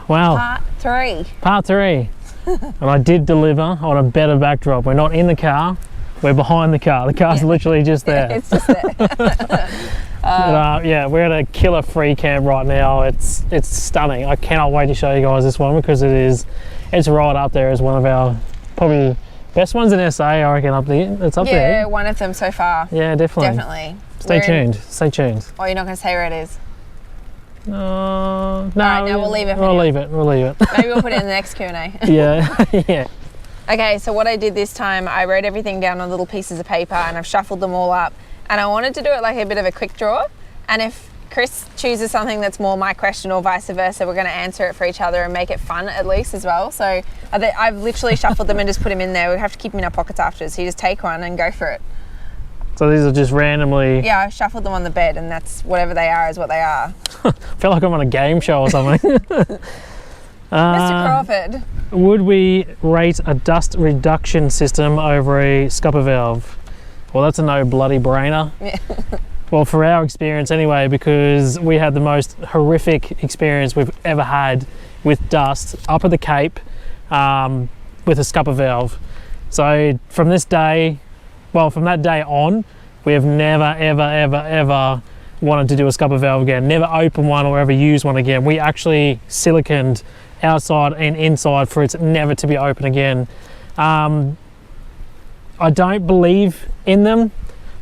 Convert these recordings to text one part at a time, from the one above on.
Wow. Part 3. And I did deliver on a better backdrop. We're not in the car, we're behind the car. The car's literally just there. It's just there. Yeah, we're at a killer free camp right now. It's stunning. I cannot wait to show you guys this one because it's right up there as one of our probably best ones in SA, I reckon, up there. It's up there. Yeah, one of them so far. Yeah, definitely. Definitely. Stay tuned. Oh, you're not going to say where it is? No. All right, no, we'll leave it. We'll leave it. Maybe we'll put it in the next Q&A. Yeah, yeah. Okay, so what I did this time, I wrote everything down on little pieces of paper and I've shuffled them all up. And I wanted to do it like a bit of a quick draw. And if Chris chooses something that's more my question or vice versa, we're going to answer it for each other and make it fun at least as well. So I've literally shuffled them and just put them in there. We have to keep them in our pockets after, so you just take one and go for it. So these are just randomly... Yeah, I shuffled them on the bed and that's whatever they are is what they are. I feel like I'm on a game show or something. Mr. Crawford. Would we rate a dust reduction system over a scupper valve? Well, that's a no bloody brainer. Yeah. Well, for our experience anyway, because we had the most horrific experience we've ever had with dust up at the Cape with a scupper valve. So from that day on, we have never, ever wanted to do a scupper valve again. Never open one or ever use one again. We actually siliconed outside and inside for it never to be open again. I don't believe in them.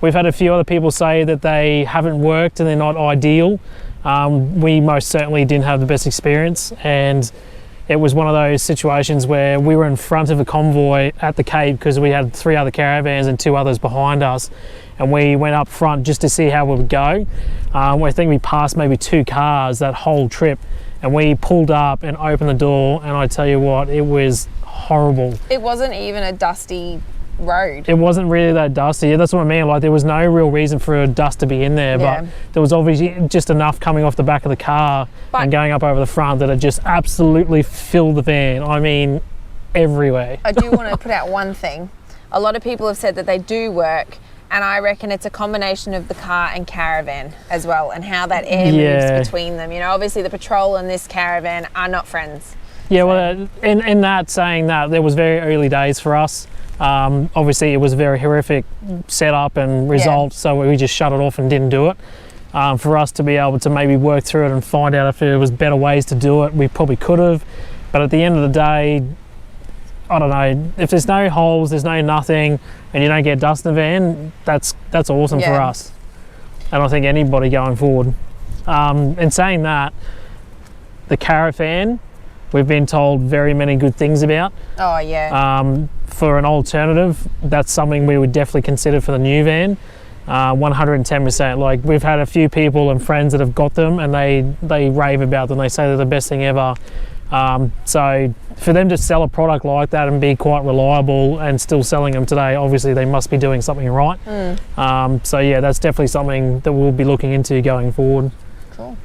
We've had a few other people say that they haven't worked and they're not ideal. We most certainly didn't have the best experience, and it was one of those situations where we were in front of a convoy at the Cape because we had 3 other caravans and 2 others behind us, and we went up front just to see how it would go. I think we passed maybe 2 cars that whole trip, and we pulled up and opened the door, and I tell you what, it was horrible. It wasn't even a dusty road. It wasn't really that dusty. Yeah, that's what I mean. Like, there was no real reason for dust to be in there, but there was obviously just enough coming off the back of the car and going up over the front that it just absolutely filled the van. I mean, everywhere. I do want to put out one thing. A lot of people have said that they do work, and I reckon it's a combination of the car and caravan as well, and how that air moves between them. You know, obviously the Patrol and this caravan are not friends. Yeah, so. Well, in that saying that, there was very early days for us. Obviously it was a very horrific setup and result, so we just shut it off and didn't do it. For us to be able to maybe work through it and find out if there was better ways to do it, we probably could have, but at the end of the day, I don't know, if there's no holes, there's no nothing, and you don't get dust in the van, that's awesome for us, and I think anybody going forward. And saying that, the Caravan, we've been told very many good things about. Oh yeah. For an alternative, that's something we would definitely consider for the new van. 110%. Like, we've had a few people and friends that have got them, and they rave about them. They say they're the best thing ever. So for them to sell a product like that and be quite reliable and still selling them today, obviously they must be doing something right. So yeah, that's definitely something that we'll be looking into going forward. Cool.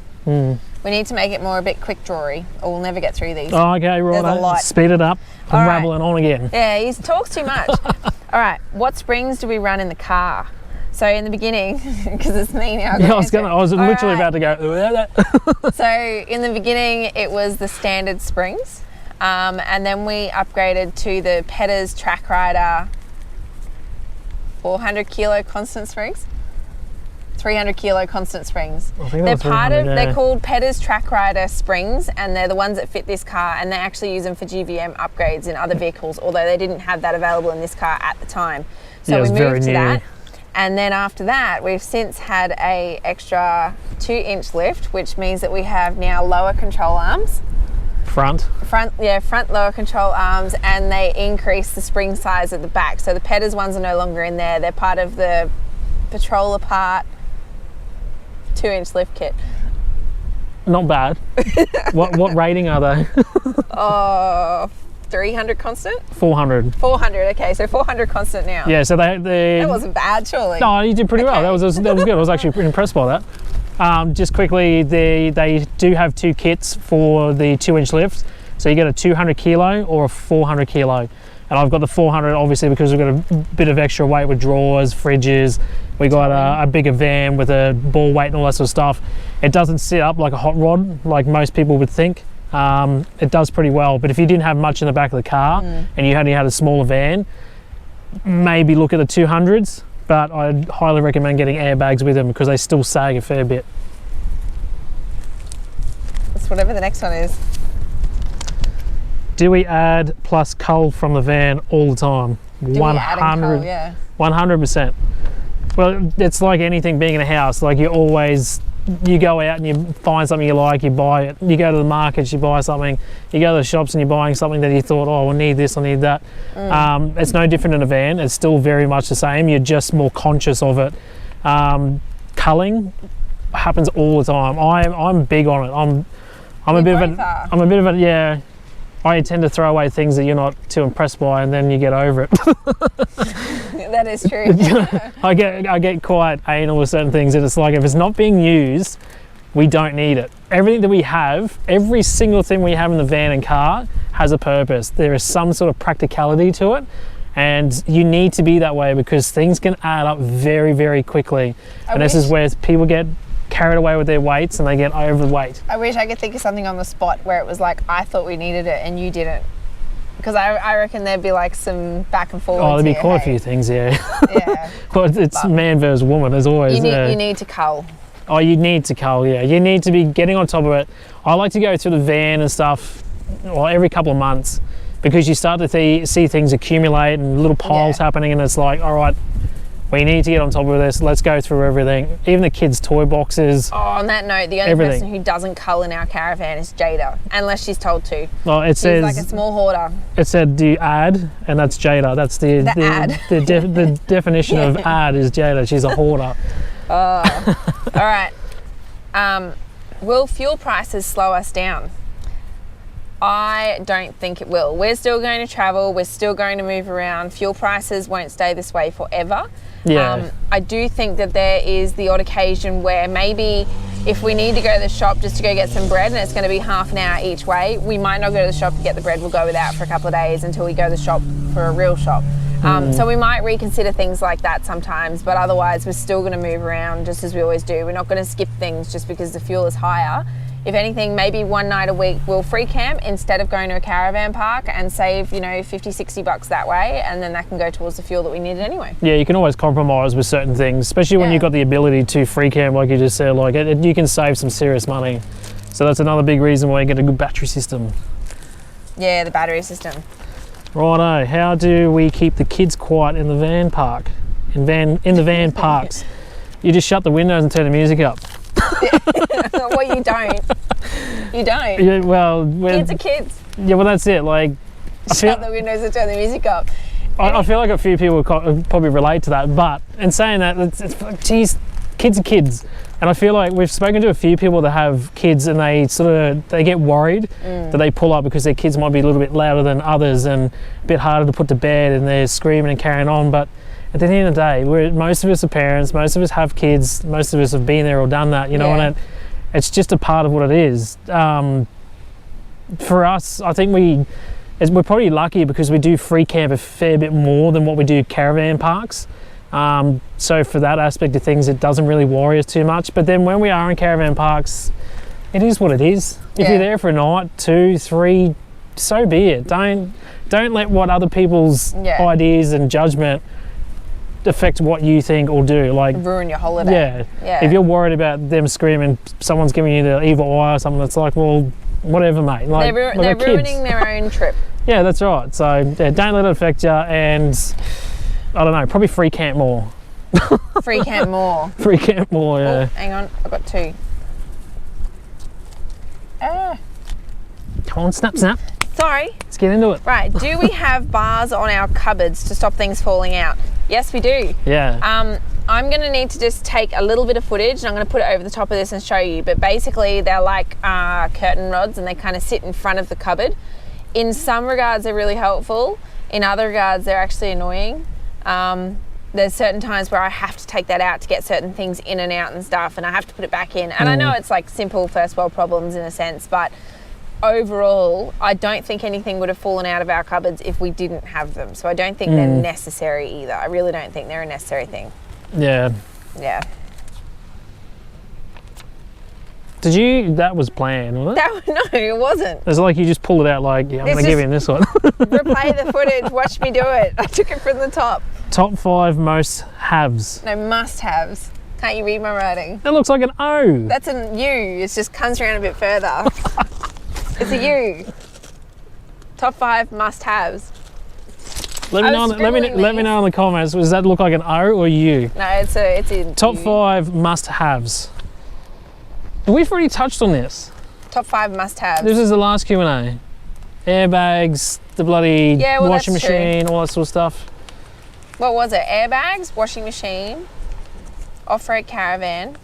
We need to make it more a bit quick drawy, or we'll never get through these. Oh, okay, right. There's a lot. Speed it up. I'm rambling on again. Yeah, he talks too much. All right, what springs do we run in the car? So in the beginning, because it's me now. Yeah, I was literally about to go. So in the beginning, it was the standard springs, and then we upgraded to the Petters Track Rider 400 kilo constant springs. 300 kilo constant springs. They're called Petters Track Rider springs, and they're the ones that fit this car, and they actually use them for GVM upgrades in other vehicles, although they didn't have that available in this car at the time. So we moved to that, and then after that we've since had a extra 2-inch lift, which means that we have now lower control arms. Front lower control arms, and they increase the spring size at the back. So the Petters ones are no longer in there. They're part of the Patroller part 2-inch lift kit. Not bad. What rating are they? 300 constant? 400. 400, okay, so 400 constant now. Yeah, so they that wasn't bad, surely. No, you did pretty well. That was good. I was actually pretty impressed by that. Just quickly, they do have 2 kits for the 2-inch lift. So you get a 200 kilo or a 400 kilo. And I've got the 400 obviously because we've got a bit of extra weight with drawers, fridges. We got a bigger van with a ball weight and all that sort of stuff. It doesn't sit up like a hot rod like most people would think. it does pretty well. But if you didn't have much in the back of the car and you only had a smaller van, maybe look at the 200s, but I'd highly recommend getting airbags with them because they still sag a fair bit. It's whatever the next one is. Do we add plus cull from the van all the time? 100, yeah. 100%. Well, it's like anything being in a house. Like you go out and you find something you like, you buy it. You go to the markets, you buy something. You go to the shops and you're buying something that you thought, oh, I need this, I need that. It's no different in a van. It's still very much the same. You're just more conscious of it. Culling happens all the time. I'm big on it. I'm a bit of a yeah. I tend to throw away things that you're not too impressed by, and then you get over it. That is true. I get quite anal with certain things, and it's like if it's not being used, we don't need it. Everything that we have, every single thing we have in the van and car has a purpose. There is some sort of practicality to it, and you need to be that way because things can add up very, very quickly. This is where people get carried away with their weights and they get overweight. I wish I could think of something on the spot where it was like I thought we needed it and you didn't, because I reckon there'd be like some back and forth. Oh, there'd be quite a few things, yeah. Yeah. Well, it's man versus woman as always. You need to cull. Oh, you need to cull, yeah. You need to be getting on top of it. I like to go through the van and stuff every couple of months because you start to see things accumulate and little piles happening, and it's like, all right, we need to get on top of this. Let's go through everything. Even the kids' toy boxes. Oh, on that note, the only person who doesn't cull in our caravan is Jada, unless she's told to. Well, it says she's like a small hoarder. It said, do you add? And that's Jada. That's the add. The definition of add is Jada. She's a hoarder. Oh. All right. Will fuel prices slow us down? I don't think it will. We're still going to travel. We're still going to move around. Fuel prices won't stay this way forever. Yeah. I do think that there is the odd occasion where maybe if we need to go to the shop just to go get some bread and it's going to be half an hour each way, we might not go to the shop to get the bread. We'll go without for a couple of days until we go to the shop for a real shop. So we might reconsider things like that sometimes, but otherwise we're still going to move around just as we always do. We're not going to skip things just because the fuel is higher. If anything, maybe one night a week we'll free camp instead of going to a caravan park and save, $50-$60 that way, and then that can go towards the fuel that we needed anyway. Yeah, you can always compromise with certain things, especially when you've got the ability to free camp, like you just said. Like you can save some serious money. So that's another big reason why you get a good battery system. Yeah, the battery system. Righto, how do we keep the kids quiet in the van park? In the van parks? You just shut the windows and turn the music up. Well, you don't. You don't. Yeah, well, kids are kids. Yeah, well, that's it. Like, shut the windows and turn the music up. I feel like a few people would probably relate to that. But in saying that, geez, kids are kids, and I feel like we've spoken to a few people that have kids, and they get worried that they pull up because their kids might be a little bit louder than others and a bit harder to put to bed, and they're screaming and carrying on. But at the end of the day, most of us are parents, most of us have kids, most of us have been there or done that, and it's just a part of what it is. For us, I think we're probably lucky because we do free camp a fair bit more than what we do caravan parks. So for that aspect of things, it doesn't really worry us too much. But then when we are in caravan parks, it is what it is. If you're there for a night, 2, 3, so be it. Don't let what other people's ideas and judgment affect what you think or do. Like ruin your holiday. Yeah. If you're worried about them screaming, someone's giving you the evil eye or something, that's like, well, whatever, mate. Like, they're ruining their own trip. Yeah, that's right. So don't let it affect you, and I don't know, probably free camp more. Free camp more. Free camp more, yeah. Oh, hang on, I've got 2. Come on, snap. Sorry. Let's get into it. Right, do we have bars on our cupboards to stop things falling out? Yes, we do. Yeah. I'm going to need to just take a little bit of footage and I'm going to put it over the top of this and show you. But basically, they're like curtain rods and they kind of sit in front of the cupboard. In some regards, they're really helpful. In other regards, they're actually annoying. There's certain times where I have to take that out to get certain things in and out and stuff, and I have to put it back in. And I know it's like simple first world problems in a sense, but overall, I don't think anything would have fallen out of our cupboards if we didn't have them. So I don't think they're necessary either. I really don't think they're a necessary thing. Yeah. Yeah. Did you? That was planned, wasn't it? No, it wasn't. It's like you just pulled it out like, yeah, I'm going to give him this one. Replay the footage, watch me do it. I took it from the top. Top 5 most haves. No, must-haves. Can't you read my writing? It looks like an O. That's a U. It just comes around a bit further. It's a U. Top 5 must-haves. Let me know in the comments. Does that look like an O or a U? No, it's a Top U. 5 must-haves. We've already touched on this. Top 5 must-haves. This is the last Q&A. Airbags, the bloody washing machine, all that sort of stuff. What was it? Airbags, washing machine, off-road caravan.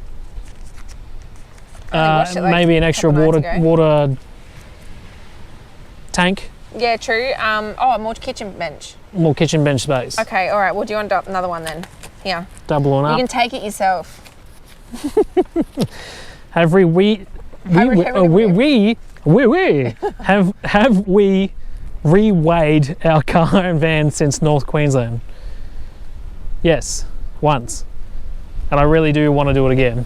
Maybe an extra water tank. Yeah, true. More kitchen bench. More kitchen bench space. Okay, all right. Well, do you want another one then? Here. Double on up. You can take it yourself. Have we re-weighed our car and van since North Queensland? Yes, once. And I really do want to do it again.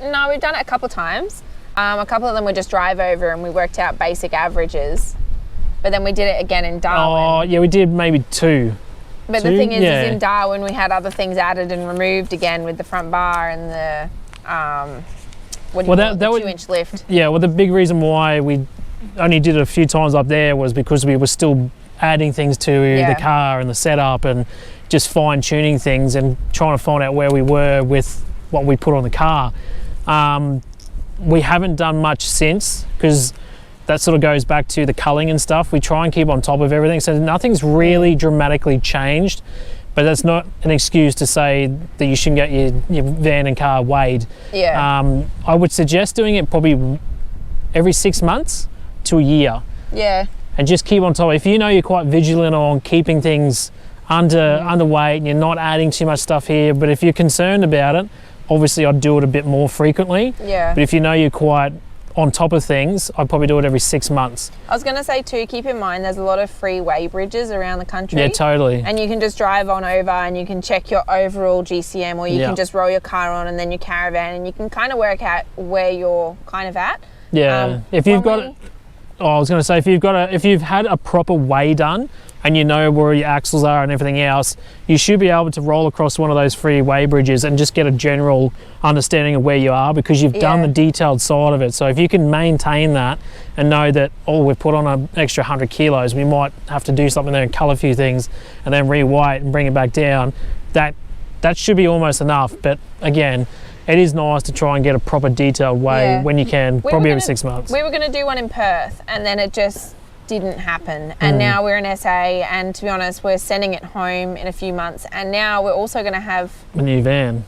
No, we've done it a couple of times. A couple of them were just drive over and we worked out basic averages. But then we did it again in Darwin. Oh, yeah, we did maybe 2. But the thing is in Darwin we had other things added and removed again with the front bar and the the 2-inch lift. Yeah, well, the big reason why we only did it a few times up there was because we were still adding things to the car and the setup and just fine-tuning things and trying to find out where we were with what we put on the car. We haven't done much since because that sort of goes back to the culling and stuff. We try and keep on top of everything, so nothing's really dramatically changed. But that's not an excuse to say that you shouldn't get your van and car weighed. Yeah. I would suggest doing it probably every 6 months to a year. Yeah. And just keep on top. If you know you're quite vigilant on keeping things underweight and you're not adding too much stuff here, but if you're concerned about it, obviously I'd do it a bit more frequently. Yeah. But if you know you're quite on top of things, I'd probably do it every 6 months. I was going to say too, keep in mind there's a lot of free weigh bridges around the country. Yeah, totally. And you can just drive on over and you can check your overall GCM, or you can just roll your car on and then your caravan, and you can kind of work out where you're kind of at. Yeah. If you've got I was going to say, if you've had a proper weigh done and you know where your axles are and everything else, you should be able to roll across one of those free weigh bridges and just get a general understanding of where you are, because you've done the detailed side of it. So if you can maintain that and know that, oh, we've put on an extra 100 kilos, we might have to do something there and cull a few things and then re-weigh it and bring it back down, that should be almost enough. But again, it is nice to try and get a proper detailed weigh when you can, probably every 6 months. We were going to do one in Perth and then it just didn't happen, and now we're in SA, and to be honest we're sending it home in a few months, and now we're also going to have a new van.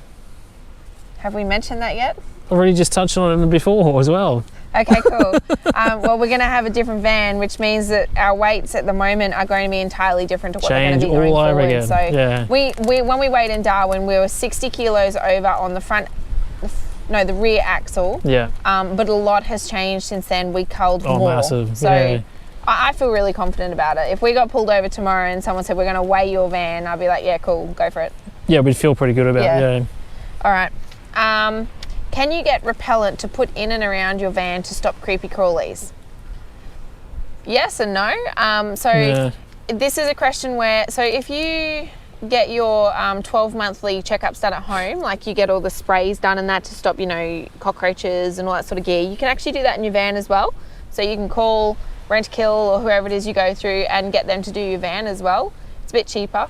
Have we mentioned that yet? Already just touched on it before as well. Okay, cool. Well, we're going to have a different van, which means that our weights at the moment are going to be entirely different to what they're going to be going forward. Again. So we when we weighed in Darwin, we were 60 kilos over on the front, no, the rear axle. Yeah. But a lot has changed since then. We culled more. Oh, massive. So I feel really confident about it. If we got pulled over tomorrow and someone said we're going to weigh your van, I'd be like, yeah, cool, go for it. Yeah, we'd feel pretty good about it. Yeah. All right. Can you get repellent to put in and around your van to stop creepy crawlies? Yes and no. This is a question where, so if you get your 12 monthly checkups done at home, like you get all the sprays done and that to stop, you know, cockroaches and all that sort of gear, you can actually do that in your van as well. So you can call Rentkill or whoever it is you go through and get them to do your van as well. It's a bit cheaper.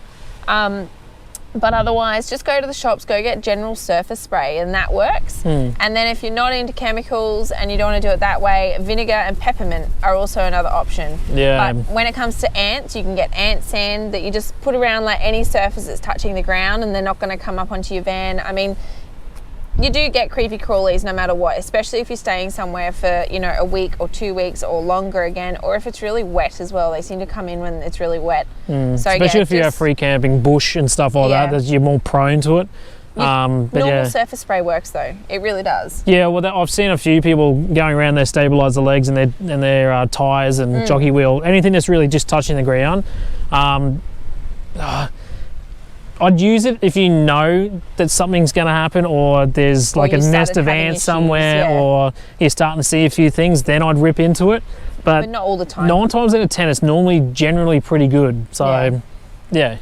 But otherwise, just go to the shops, go get general surface spray, and that works. And then if you're not into chemicals and you don't want to do it that way, vinegar and peppermint are also another option. Yeah. But when it comes to ants, you can get ant sand that you just put around like any surface that's touching the ground, and they're not going to come up onto your van. I mean, you do get creepy crawlies no matter what, especially if you're staying somewhere for, you know, a week or 2 weeks or longer again, or if it's really wet as well. They seem to come in when it's really wet. So especially if you have free camping, bush and stuff like that, you're more prone to it. Normal surface spray works though. It really does. Yeah, well, I've seen a few people going around their stabiliser legs and their tyres and jockey wheel, anything that's really just touching the ground. I'd use it if you know that something's going to happen, or there's like a nest of ants somewhere, or you're starting to see a few things, then I'd rip into it. But not all the time. 9 times out of 10, it's normally generally pretty good. So, yeah.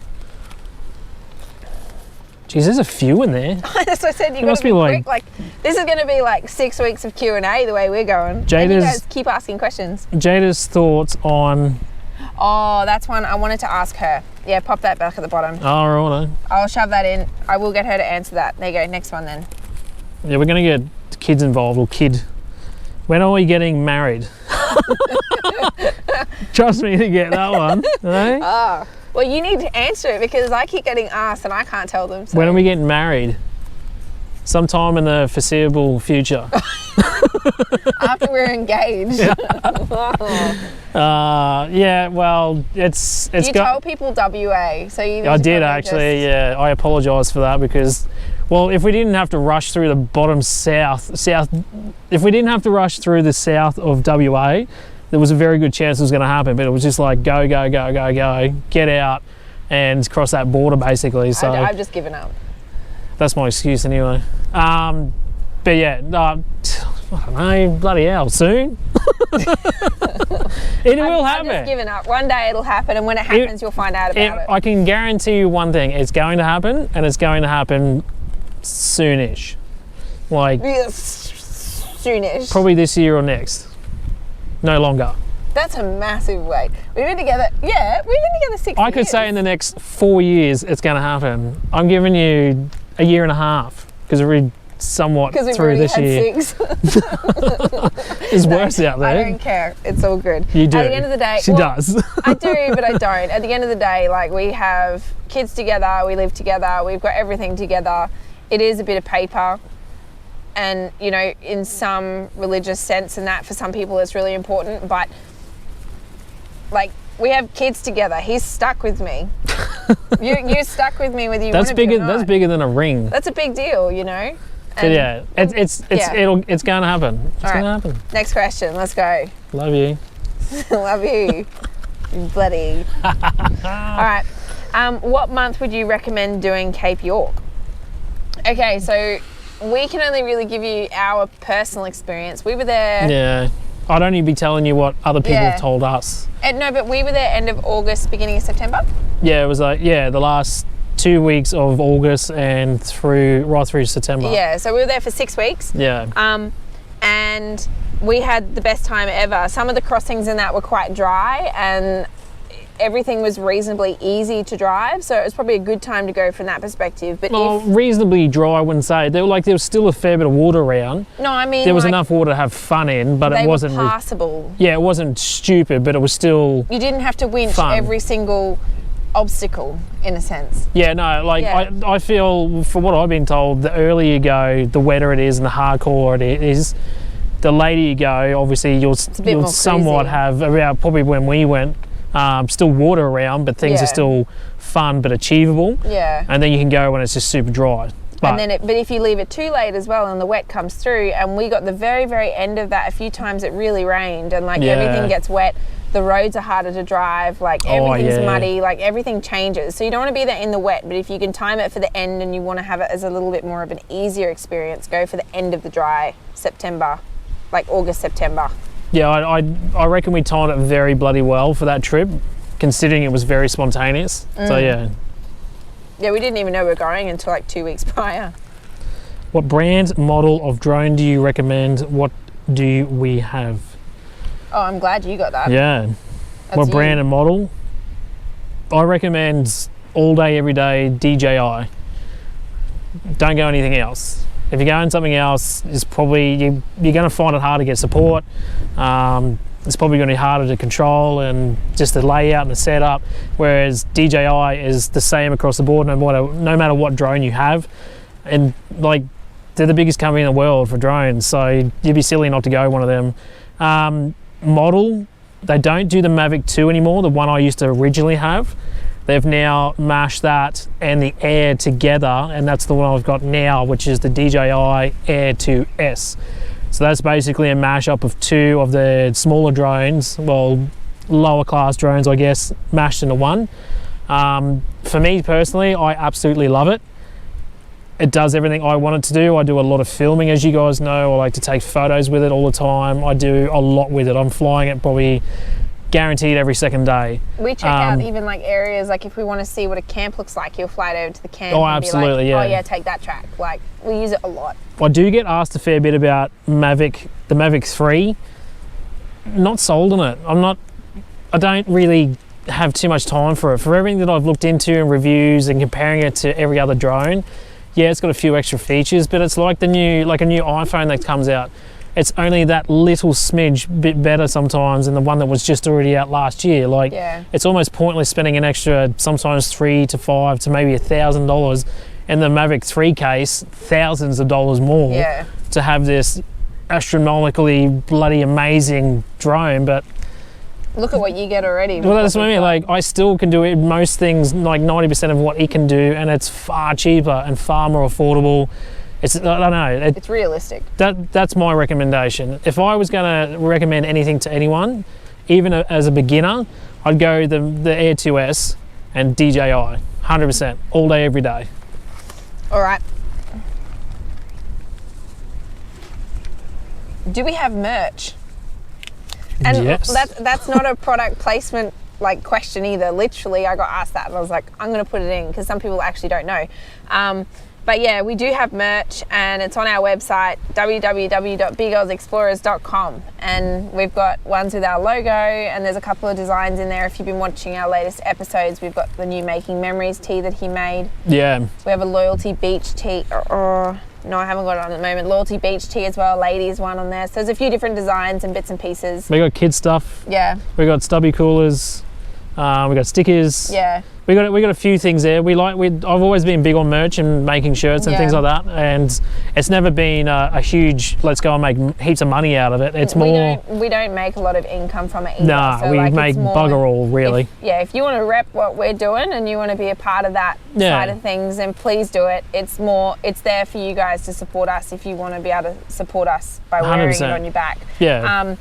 Geez, there's a few in there. That's what I said. You got to be quick. Like, this is going to be like 6 weeks of Q&A the way we're going. And you guys keep asking questions. Jada's thoughts on... Oh, that's one I wanted to ask her. Yeah, pop that back at the bottom. Oh, right. I'll shove that in. I will get her to answer that. There you go. Next one then. Yeah, we're going to get kids involved, or kid. When are we getting married? Trust me to get that one. Eh? Oh. Well, you need to answer it because I keep getting asked and I can't tell them. So. When are we getting married? Sometime in the foreseeable future. After we're engaged. Yeah, well, it's you told people WA, so you. I did actually. Yeah, I apologise for that because, well, if we didn't have to rush through the bottom south, if we didn't have to rush through the south of WA, there was a very good chance it was going to happen. But it was just like go, get out, and cross that border basically. So I've just given up. That's my excuse anyway. But yeah, I don't know, bloody hell, soon. It will happen. I've just given up. One day it'll happen, and when it happens, you'll find out about it. I can guarantee you one thing, it's going to happen, and it's going to happen soonish. Like, soonish. Probably this year or next. No longer. That's a massive wait. We've been together, we've been together 6 years. I could say in the next 4 years it's going to happen. I'm giving you a year and a half, because we're somewhat through this year. 6. It's worse out there. I don't care. It's all good. You do. At the end of the day, she does. I do, but I don't. At the end of the day, like, we have kids together, we live together, we've got everything together. It is a bit of paper, and you know, in some religious sense, and that for some people is really important. But like, we have kids together. He's stuck with me. You're stuck with me whether you want to be or not. That's bigger than a ring. That's a big deal, you know. So yeah, it's going to happen. It's going to happen. Next question. Let's go. Love you. Love you. Bloody. All right. What month would you recommend doing Cape York? Okay, so we can only really give you our personal experience. We were there. Yeah. I'd only be telling you what other people have told us. No, but we were there end of August, beginning of September. Yeah, it was like, the last 2 weeks of August and right through September. Yeah, so we were there for 6 weeks. Yeah. And we had the best time ever. Some of the crossings in that were quite dry, and everything was reasonably easy to drive, so it was probably a good time to go from that perspective. But reasonably dry, I wouldn't say. There was still a fair bit of water around. No, I mean, there was enough water to have fun in, but it wasn't passable. Yeah, it wasn't stupid, but it was still. You didn't have to winch every single obstacle, in a sense. Yeah, no, like I feel, from what I've been told, the earlier you go, the wetter it is, and the hardcore it is. The later you go, obviously you'll somewhat have, about probably when we went, still water around, but things are still fun but achievable. Yeah. And then you can go when it's just super dry. But if you leave it too late as well, and the wet comes through, and we got the very, very end of that, a few times it really rained, and like everything gets wet. The roads are harder to drive, like everything's muddy, like everything changes. So you don't want to be there in the wet, but if you can time it for the end and you want to have it as a little bit more of an easier experience, go for the end of the dry September, like August, September. Yeah, I reckon we timed it very bloody well for that trip, considering it was very spontaneous. So yeah. Yeah, we didn't even know we were going until like 2 weeks prior. What brand, model of drone do you recommend? What do we have? Oh, I'm glad you got that. Yeah. What brand and model? I recommend all day, every day DJI. Don't go anything else. If you're going something else, it's probably you're going to find it hard to get support. It's probably going to be harder to control and just the layout and the setup. Whereas DJI is the same across the board, no matter what drone you have. And like, they're the biggest company in the world for drones, so you'd be silly not to go one of them. Model, they don't do the Mavic 2 anymore, the one I used to originally have. They've now mashed that and the Air together, and that's the one I've got now, which is the DJI Air 2S. So that's basically a mashup of two of the smaller drones, well, lower class drones, I guess, mashed into one. For me personally, I absolutely love it. It does everything I want it to do. I do a lot of filming, as you guys know. I like to take photos with it all the time. I do a lot with it. I'm flying it probably guaranteed every second day. We check out even like areas, like if we want to see what a camp looks like, you'll fly it over to the camp Oh, and absolutely, be like, yeah. oh yeah, take that track. Like, we use it a lot. I do get asked a fair bit about the Mavic 3. Not sold on it. I don't really have too much time for it. For everything that I've looked into and reviews and comparing it to every other drone, yeah, it's got a few extra features, but it's like a new iPhone that comes out. It's only that little smidge bit better sometimes than the one that was just already out last year. Like, it's almost pointless spending an extra, sometimes $3,000 to $5,000 to maybe $1,000 in the Mavic 3 case, thousands of dollars more to have this astronomically bloody amazing drone. But look at what you get already. Well, that's what I mean. Like, I still can do most things, like 90% of what it can do, and it's far cheaper and far more affordable. I don't know. It's realistic. That's my recommendation. If I was going to recommend anything to anyone, even as a beginner, I'd go the Air 2S and DJI, 100%, all day, every day. All right. Do we have merch? And yes. that's not a product placement like question either. Literally, I got asked that and I was like, I'm going to put it in because some people actually don't know. But yeah, we do have merch and it's on our website, www.bgirlsexplorers.com. And we've got ones with our logo and there's a couple of designs in there. If you've been watching our latest episodes, we've got the new Making Memories tee that he made. Yeah. We have a Loyalty Beach tee. No, I haven't got it on at the moment. Loyalty Beach tee as well, ladies one on there. So there's a few different designs and bits and pieces. We got kids stuff. Yeah. We got stubby coolers. We got stickers. Yeah. We got a few things there. I've always been big on merch and making shirts and things like that. And it's never been a huge, let's go and make heaps of money out of it. It's more. We don't make a lot of income from it either. Nah, so we make bugger all, really. If you want to rep what we're doing and you want to be a part of that side of things, then please do it. It's there for you guys to support us if you want to be able to support us by wearing 100%. It on your back. Yeah.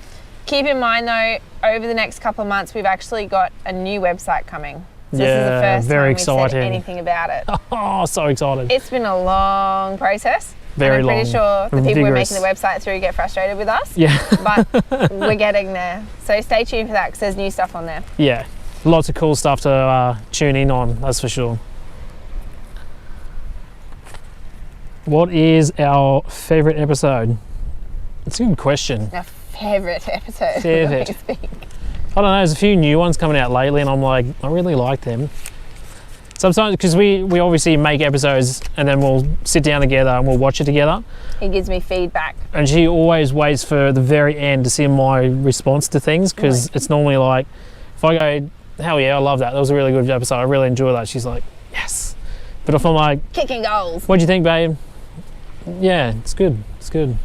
Keep in mind though, over the next couple of months, we've actually got a new website coming. So this is the first time we've said anything about it. Oh, so excited. It's been a long process. Very long. I'm pretty sure the people we're making the website through get frustrated with us. Yeah. But we're getting there. So stay tuned for that because there's new stuff on there. Yeah. Lots of cool stuff to tune in on, that's for sure. What is our favourite episode? It's a good question. Our favourite episode. Favourite. I don't know, there's a few new ones coming out lately and I'm like, I really like them. Sometimes, because we obviously make episodes and then we'll sit down together and we'll watch it together. He gives me feedback. And she always waits for the very end to see my response to things because it's normally like, if I go, hell yeah, I love that. That was a really good episode. I really enjoy that. She's like, yes. But if I'm like, kicking goals. What'd you think, babe? Yeah, it's good. It's good.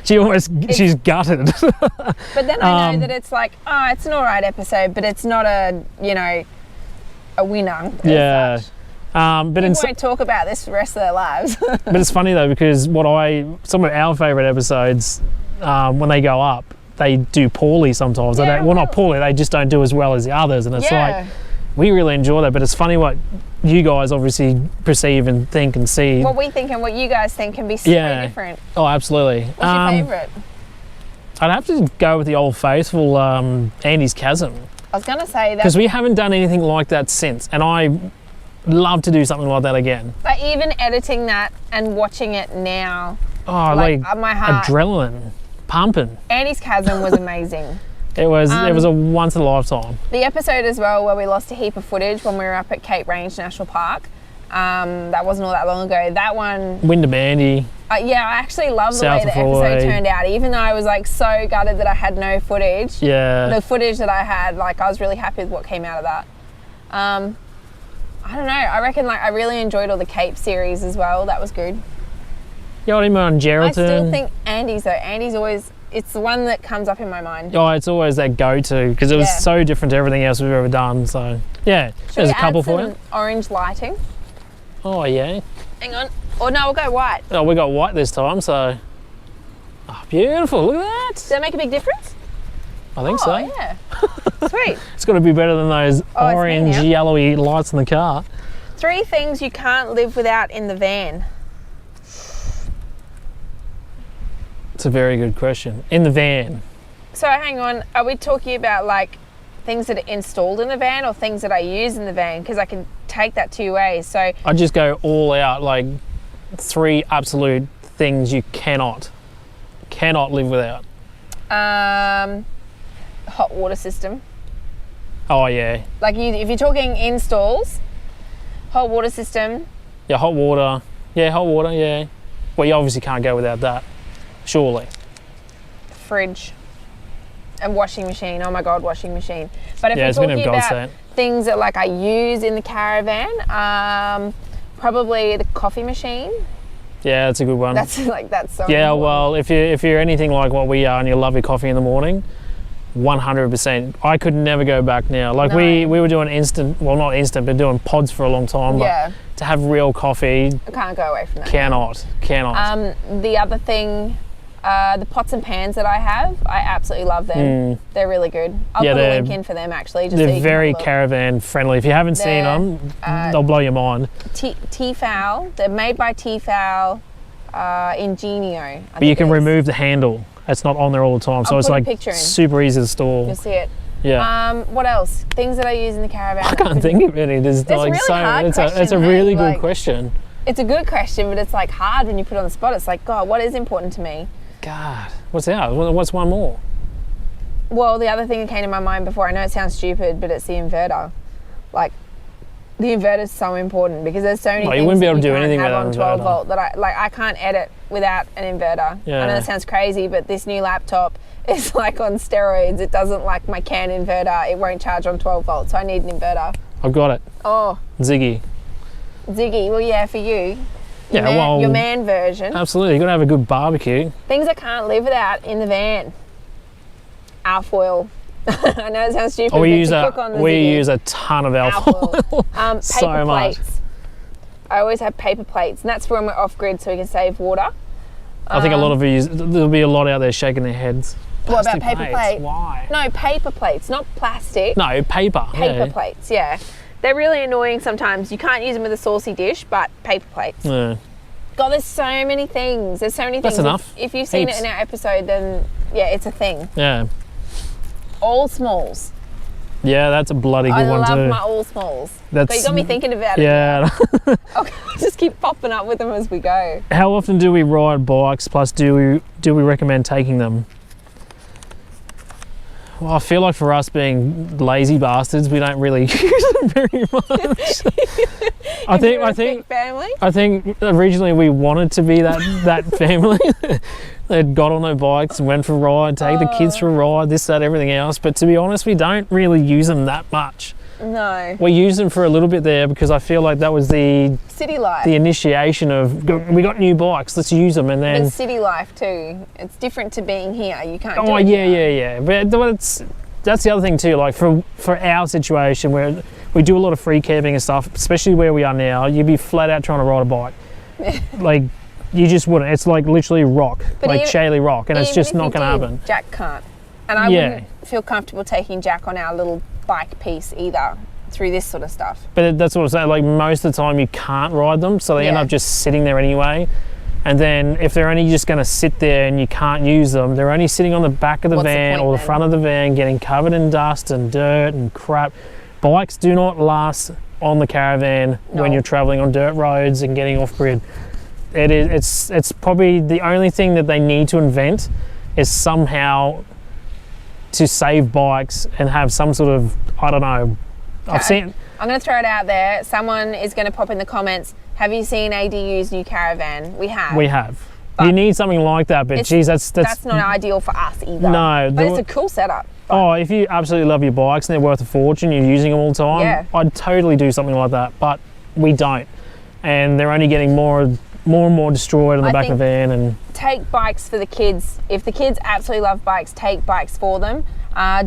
She's gutted. But then I know that it's like, it's an alright episode, but it's not a winner. Yeah. But we won't talk about this for the rest of their lives. But it's funny though because some of our favourite episodes, when they go up, they do poorly sometimes. Yeah, not poorly. They just don't do as well as the others, and it's like we really enjoy that. But it's funny what you guys obviously perceive and think and see. What we think and what you guys think can be so different. Oh, absolutely. What's your favourite? I'd have to go with the old faithful Andy's Chasm. I was going to say that. Because we haven't done anything like that since, and I love to do something like that again. But even editing that and watching it now, like my heart, adrenaline pumping. Andy's Chasm was amazing. It was a once in a lifetime. The episode as well where we lost a heap of footage when we were up at Cape Range National Park. That wasn't all that long ago. That one. Windabandy. I actually love the way the episode turned out. Even though I was like so gutted that I had no footage. Yeah. The footage that I had, like I was really happy with what came out of that. I don't know. I reckon I really enjoyed all the Cape series as well. That was good. Yeah, I on Geraldton. I still think Andy's though. Andy's always. It's the one that comes up in my mind. Oh, it's always that go-to because it was so different to everything else we've ever done. So yeah, there's a couple for you. Orange lighting. Oh yeah. Hang on. Or no, we'll go white. Oh, we got white this time. So beautiful. Look at that. Does that make a big difference? I think so. Yeah. Sweet. It's got to be better than those orange, yellowy lights in the car. 3 things you can't live without in the van. It's a very good question. In the van. So hang on, are we talking about like things that are installed in the van or things that I use in the van? Because I can take that 2 ways. So I just go all out, like 3 absolute things you cannot live without. Hot water system. Oh yeah. Like if you're talking installs, hot water system. Yeah, hot water. Yeah, hot water, yeah. Well, you obviously can't go without that, surely. Fridge. And washing machine. Oh my God, washing machine. But if it's we're been a talking about godsend. things that like I use in the caravan, probably the coffee machine. Yeah, that's a good one. That's so yeah, important. well, if you're anything like what we are and you love your coffee in the morning, 100%. I could never go back now. Like No. we were doing instant, well not instant, but doing pods for a long time. Yeah. But to have real coffee, I can't go away from that. cannot. The other thing, the pots and pans that I have, I absolutely love them. They're really good. I'll put a link in for them actually. Just so They're you very can have a look. caravan friendly. If you haven't seen them, they'll blow your mind. Tefal. They're made by Tefal, Ingenio. But you can remove the handle. It's not on there all the time, so I'll it's put a like picture in. super easy to store. You'll see it. Yeah. What else? Things that I use in the caravan. I can't think of any. There's like really so. hard It's a question, really hey? good Like- question. It's a good question, but it's like hard when you put it on the spot. It's like, God, what is important to me? God, what's that? What's one more? Well, the other thing that came to my mind before, I know it sounds stupid, but it's the inverter. Like, the inverter is so important because there's so many Well, things you wouldn't be able that to do can't anything have without on an 12 inverter. volt that I can't edit without an inverter. Yeah. I know that sounds crazy, but this new laptop is like on steroids. It doesn't like my CAN inverter. It won't charge on 12 volts, so I need an inverter. I've got it. Oh, Ziggy. Ziggy. Well, yeah, for you. Yeah, Your man version. Absolutely. You've got to have a good barbecue. Things I can't live without in the van. Alfoil. I know it sounds stupid, Oh, but we to use cook on the we Ziggy. use a ton of alcohol. Paper So much. plates. I always have paper plates, and that's for when we're off grid, so we can save water. I think a lot of you, there'll be a lot out there shaking their heads. What about Plastic paper plates, plate? Why? No, paper plates, not plastic. No, paper. Paper yeah. plates, yeah. They're really annoying sometimes. You can't use them with a saucy dish, but paper plates. Yeah. God, there's so many things. There's so many things. That's enough. If you've seen Heaps. it in our episode, then yeah, it's a thing. Yeah. All smalls. Yeah, that's a bloody good I one love too. my all smalls. That's- But you got me thinking about it. Yeah. Okay, just keep popping up with them as we go. How often do we ride bikes? Plus, do we recommend taking them? Well, I feel like for us being lazy bastards, we don't really use them very much. I think family. I think originally we wanted to be that family that got on their bikes and went for a ride, take the kids for a ride, this, that, everything else. But to be honest, we don't really use them that much. No. We used them for a little bit there because I feel like that was the City life. initiation of we got new bikes, let's use them, and then. But city life too. It's different to being here. You can't. Oh do it yeah, here. yeah, yeah. But that's the other thing too. Like for our situation where we do a lot of free camping and stuff, especially where we are now, you'd be flat out trying to ride a bike. Like you just wouldn't. It's like literally rock, But like even- Shayley rock, and it's Even just if not you going to did, happen. Jack can't, and I Yeah. wouldn't feel comfortable taking Jack on our little bike piece either through this sort of stuff. But that's what I'm saying. Like most of the time, you can't ride them, so they end Yeah. up just sitting there anyway. And then if they're only just going to sit there and you can't use them, they're only sitting on the back of the What's the van point or the then? front of the van, getting covered in dust and dirt and crap. Bikes do not last on the caravan when No. you're traveling on dirt roads and getting off grid. It's probably the only thing that they need to invent is somehow to save bikes and have some sort of, I don't know. I've Okay. seen. I'm going to throw it out there. Someone is going to pop in the comments. Have you seen ADU's new caravan? We have. We have. But You need something like that, but it's- geez, that's That's not ideal for us either. No, but it's a cool setup. Oh, if you absolutely love your bikes and they're worth a fortune, you're using them all the time, Yeah. I'd totally do something like that, but we don't. And they're only getting more and more destroyed on the I back of the van. And Take bikes for the kids. If the kids absolutely love bikes, take bikes for them.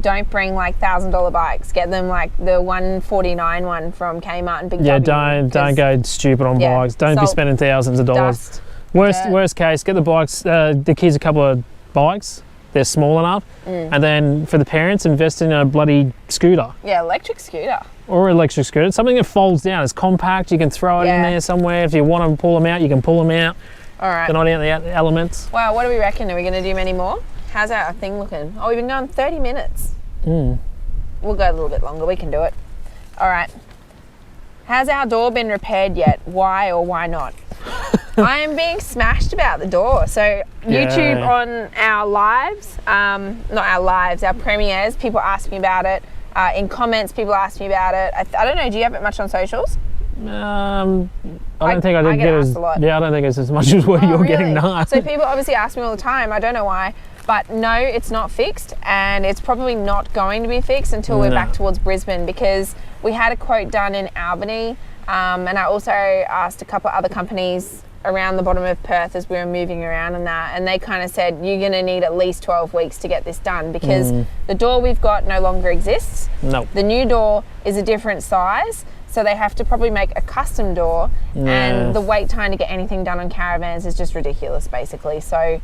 Don't bring like $1,000 bikes. Get them like the 149 one from Kmart and Big yeah, W. don't go stupid on Yeah, bikes. Don't be salt, spending thousands of dollars. Dust. Worst dirt. worst case, get the bikes, the kids a couple of bikes, they're small enough. And then for the parents, invest in a bloody scooter. Yeah, electric scooter. Or electric scooter. Something that folds down. It's compact. You can throw it in there somewhere. If you want to pull them out, you can pull them out. All right. They're not out in the elements. Wow, what do we reckon? Are we going to do many more? How's our thing looking? Oh, we've been going 30 minutes. We'll go a little bit longer. We can do it. All right. Has our door been repaired yet? Why or why not? I am being smashed about the door. So YouTube on our lives, not our lives, our premieres, people ask me about it. In comments, people ask me about it. I don't know, do you have it much on socials? I don't think I did get as, a lot. Yeah, I don't think it's as much as what you're getting now. So people obviously ask me all the time. I don't know why. But no, it's not fixed, and it's probably not going to be fixed until we're back towards Brisbane, because we had a quote done in Albany, and I also asked a couple other companies around the bottom of Perth as we were moving around and they kind of said, you're going to need at least 12 weeks to get this done, because the door we've got no longer exists. No. The new door is a different size, so they have to probably make a custom door, and the wait time to get anything done on caravans is just ridiculous, basically. So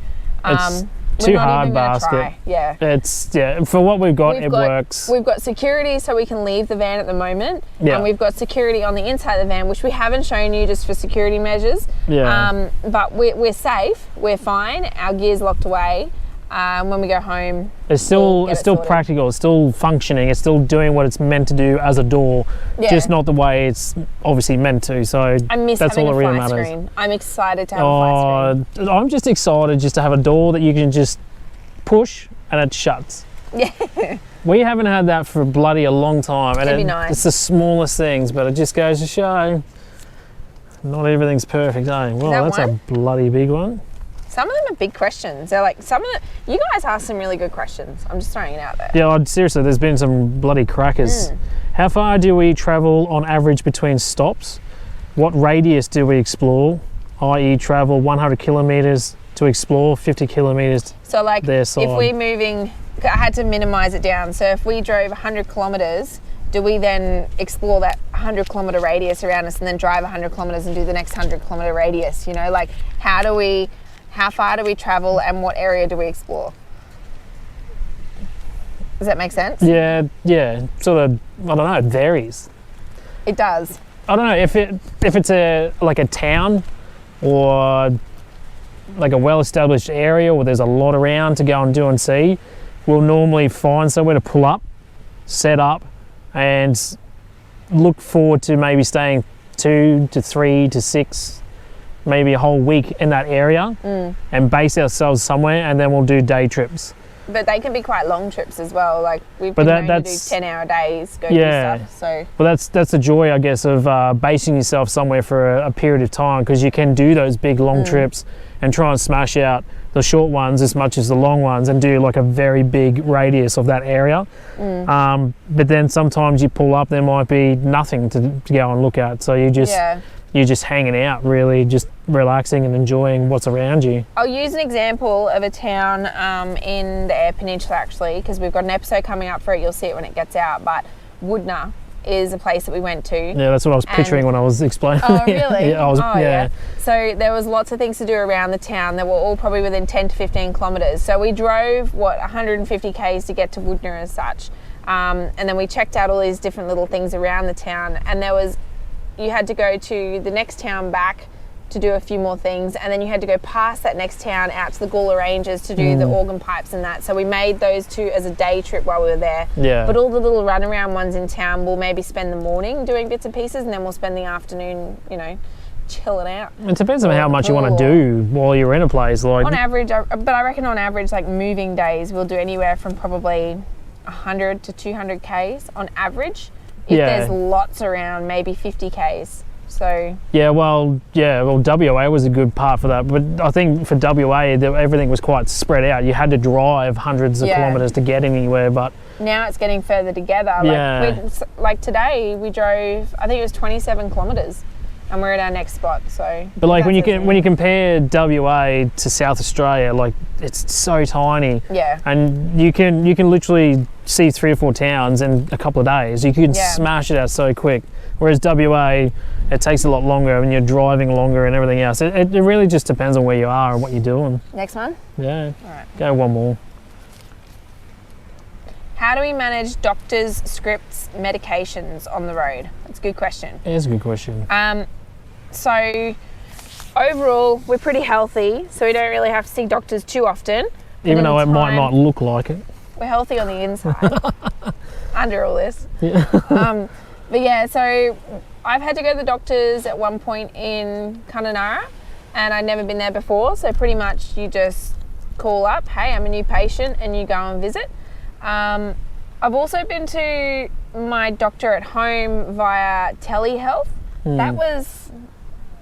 too hard basket. Yeah. It's for what we've got, it works. We've got security so we can leave the van at the moment. And we've got security on the inside of the van, which we haven't shown you just for security measures. But we're safe, we're fine, our gear's locked away. When we go home, it's still practical, it's still functioning, it's still doing what it's meant to do as a door, just not the way it's obviously meant to. So I miss that's having all that a really fly matters. screen. I'm excited to have a fly screen. I'm just excited just to have a door that you can just push and it shuts. Yeah. We haven't had that for bloody a long time, and It'd be nice. It's the smallest things, but it just goes to show not everything's perfect, eh? Well, that's a bloody big one. Some of them are big questions. They're like, you guys ask some really good questions. I'm just throwing it out there. Yeah, seriously, there's been some bloody crackers. How far do we travel on average between stops? What radius do we explore? I.e. travel 100 kilometres to explore 50 kilometres. So like, their side. If we're moving, I had to minimise it down. So if we drove 100 kilometres, do we then explore that 100 kilometre radius around us and then drive 100 kilometres and do the next 100 kilometre radius? You know, like how far do we travel and what area do we explore? Does that make sense? Yeah, sort of, I don't know, it varies. It does. I don't know, if it's like a town or like a well-established area where there's a lot around to go and do and see, we'll normally find somewhere to pull up, set up, and look forward to maybe staying 2 to 3 to 6, maybe a whole week in that area, and base ourselves somewhere, and then we'll do day trips. But they can be quite long trips as well. Like we've been known to do 10-hour days, go do stuff. So. Well, that's the joy, I guess, of basing yourself somewhere for a period of time, because you can do those big long trips and try and smash out the short ones as much as the long ones and do like a very big radius of that area. But then sometimes you pull up, there might be nothing to go and look at. So you're just hanging out, really, just relaxing and enjoying what's around you. I'll use an example of a town in the Eyre Peninsula, actually, because we've got an episode coming up for it. You'll see it when it gets out. But Woodna is a place that we went to. Yeah, that's what I was picturing when I was explaining. Oh, really? Yeah. So there was lots of things to do around the town that were all probably within 10 to 15 kilometres. So we drove, 150 k's to get to Woodna as such. And then we checked out all these different little things around the town. And you had to go to the next town back to do a few more things, and then you had to go past that next town out to the Gawler Ranges to do the organ pipes and that. So we made those two as a day trip while we were there. Yeah. But all the little runaround ones in town, we'll maybe spend the morning doing bits and pieces, and then we'll spend the afternoon, chilling out. It depends on how much you want to do while you're in a place. Like on average, but I reckon on average, like moving days, we'll do anywhere from probably 100 to 200 k's on average. If there's lots around, maybe 50 k's. So well, WA was a good part for that, but I think for WA everything was quite spread out. You had to drive hundreds of kilometres to get anywhere, but now it's getting further together. Like today we drove, I think it was 27 kilometres, and we're at our next spot. So, but like when you compare WA to South Australia, like it's so tiny. Yeah. And you can literally see 3 or 4 towns in a couple of days. You can smash it out so quick. Whereas WA, it takes a lot longer and you're driving longer and everything else. It really just depends on where you are and what you're doing. Next one? Yeah. All right. Go one more. How do we manage doctors, scripts, medications on the road? That's a good question. It is a good question. So overall, we're pretty healthy, so we don't really have to see doctors too often. Even though it might not look like it. We're healthy on the inside under all this. Yeah. But yeah, so I've had to go to the doctors at one point in Kununurra, and I'd never been there before, so pretty much you just call up, hey, I'm a new patient, and you go and visit. I've also been to my doctor at home via telehealth. That was,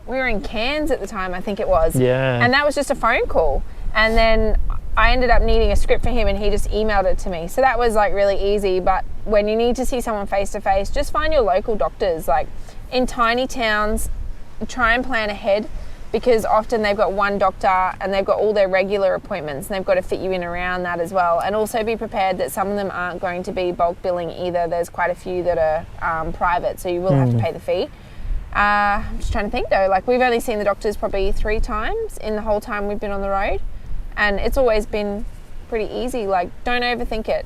we were in Cairns at the time, I think it was. Yeah. And that was just a phone call. And then I ended up needing a script for him and he just emailed it to me. So that was like really easy. But when you need to see someone face to face, just find your local doctors. Like in tiny towns, try and plan ahead, because often they've got one doctor and they've got all their regular appointments and they've got to fit you in around that as well. And also be prepared that some of them aren't going to be bulk billing either. There's quite a few that are private, so you will have to pay the fee. I'm just trying to think though, like we've only seen the doctors probably 3 times in the whole time we've been on the road, and it's always been pretty easy. Like, don't overthink it.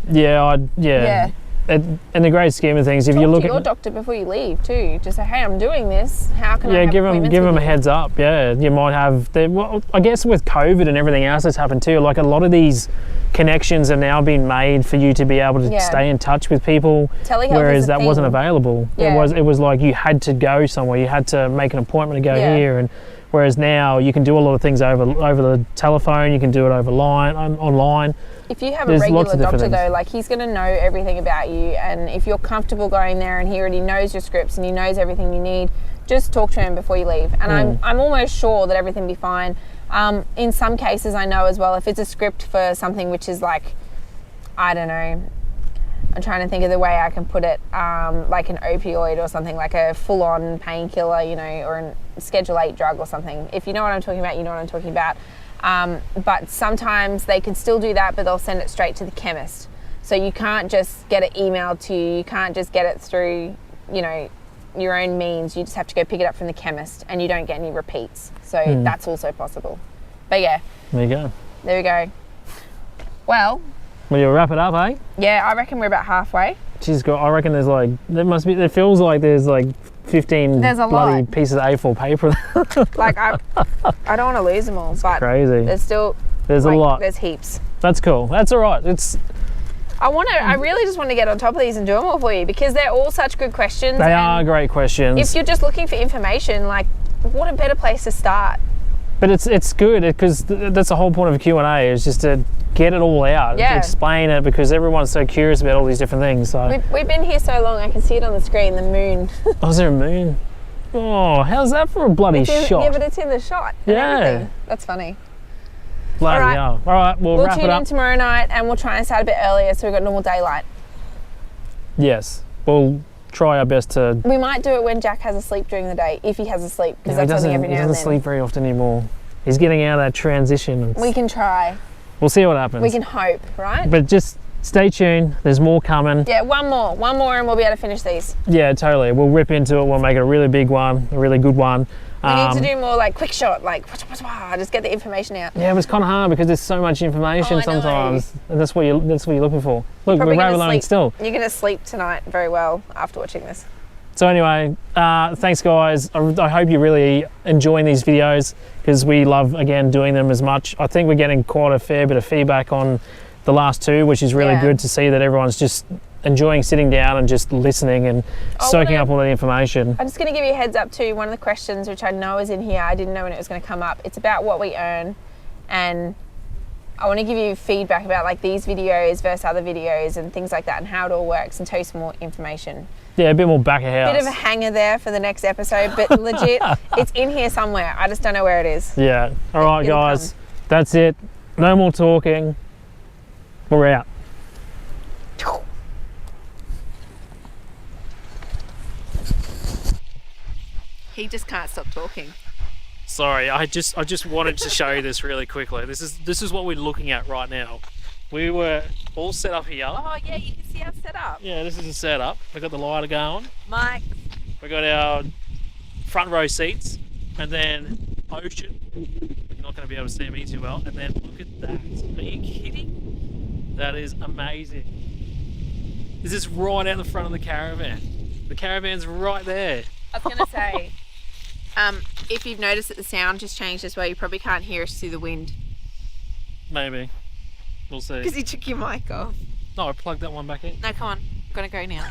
Yeah. In the great scheme of things, if you look at your doctor before you leave too, just say, hey, I'm doing this, how can I have give them a heads up. Yeah, you might have well, I guess with COVID and everything else that's happened too, like a lot of these connections are now being made for you to be able to stay in touch with people, whereas that wasn't available. It was like you had to go somewhere, you had to make an appointment to go here, and whereas now you can do a lot of things over the telephone, you can do it online. If you have a regular doctor though, like he's going to know everything about you, and if you're comfortable going there and he already knows your scripts and he knows everything you need, just talk to him before you leave. And I'm almost sure that everything will be fine. In some cases I know as well, if it's a script for something which is like, I don't know, I'm trying to think of the way I can put it, like an opioid or something, like a full-on painkiller, you know, or a Schedule 8 drug or something. If you know what I'm talking about, you know what I'm talking about. But sometimes they can still do that, but they'll send it straight to the chemist. So you can't just get it emailed to you. You can't just get it through, you know, your own means. You just have to go pick it up from the chemist, and you don't get any repeats. So that's also possible. But yeah. There you go. There we go. Well, will you wrap it up, eh? Yeah, I reckon we're about halfway. Jeez, I reckon there's like, it feels like there's like 15 bloody pieces of A4 paper. Like I don't want to lose them all, but crazy. There's a lot. There's heaps. That's cool. That's all right. I really just want to get on top of these and do them all for you, because they're all such good questions. They are great questions. If you're just looking for information, like what a better place to start. But it's good, because that's the whole point of a Q&A, is just to get it all out, to explain it, because everyone's so curious about all these different things. So we've been here so long, I can see it on the screen, the moon. Oh, is there a moon? Oh, how's that for a bloody shot? Yeah, but it's in the shot. Yeah. That's funny. Bloody hell. All right, we'll wrap it up. We'll tune in tomorrow night, and we'll try and start a bit earlier so we've got normal daylight. Yes. We'll try our best to... We might do it when Jack has a sleep during the day, if he has a sleep, because that's something every now and then. He doesn't sleep very often anymore. He's getting out of that transition. We can try. We'll see what happens. We can hope, right? But just stay tuned. There's more coming. Yeah, one more and we'll be able to finish these. Yeah, totally. We'll rip into it. We'll make it a really big one, a really good one. We need to do more like quick shot, like just get the information out. Yeah, but it's kind of hard because there's so much information sometimes, and that's what you're looking for. Look, we're rattling still. You're gonna sleep tonight very well after watching this. So anyway, thanks guys. I hope you're really enjoying these videos, because we love, again, doing them as much. I think we're getting quite a fair bit of feedback on the last 2, which is really good to see that everyone's just enjoying sitting down and just listening and soaking up all the information. I'm just going to give you a heads up too. One of the questions, which I know is in here, I didn't know when it was going to come up. It's about what we earn, and I want to give you feedback about like these videos versus other videos and things like that, and how it all works, and tell you some more information. Yeah, a bit more back of house. Bit of a hanger there for the next episode, but legit, it's in here somewhere. I just don't know where it is. Yeah. All right, guys. That's it. No more talking. We're out. He just can't stop talking. Sorry, I just wanted to show you this really quickly. This is what we're looking at right now. We were all set up here. Oh yeah, you can see our setup. Yeah, this is the setup. We've got the lighter going. Mike. We've got our front row seats, and then ocean. You're not going to be able to see me too well. And then look at that. Are you kidding? That is amazing. Is this right out the front of the caravan? The caravan's right there. I was going to say, if you've noticed that the sound just changed as well, you probably can't hear us through the wind. Maybe. We'll see. Because you took your mic off. No, I plugged that one back in. No, come on. I'm going to go now.